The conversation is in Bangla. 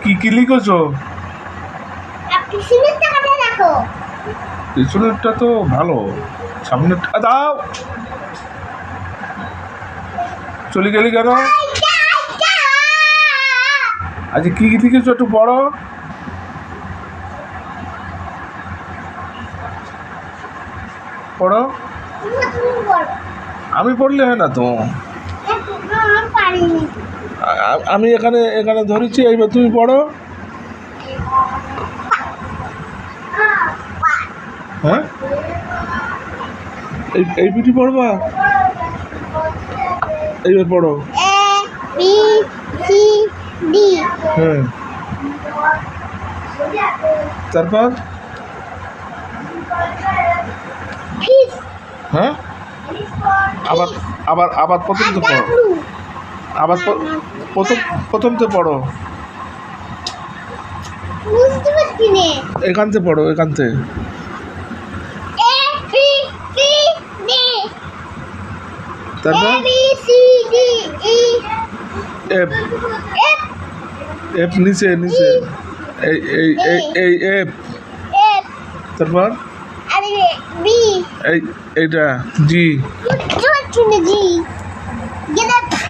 কি লিখেছো? পিছনেরটা তো ভালো, সামনেরটা দাও। চলে গেলি কেন? আচ্ছা কি লিখেছো একটু পড়ো। পড়ো। আমি পড়লে হয় না তো। আমি এখানে এখানে ধরেছি, এইবার তুমি পড়ো। হ্যাঁ, এই পিঠি পড়বা, এইবার পড়ো। হ্যাঁ, তারপর হ্যাঁ, আবার আবার আবার প্রথম তো পড়ো, আবার প্রথম তো পড়ো, এখান থেকে পড়ো, এখান থেকে। তারপর এফ, এফ নিচে নিচে, এই এফ। তারপর এইটা জি।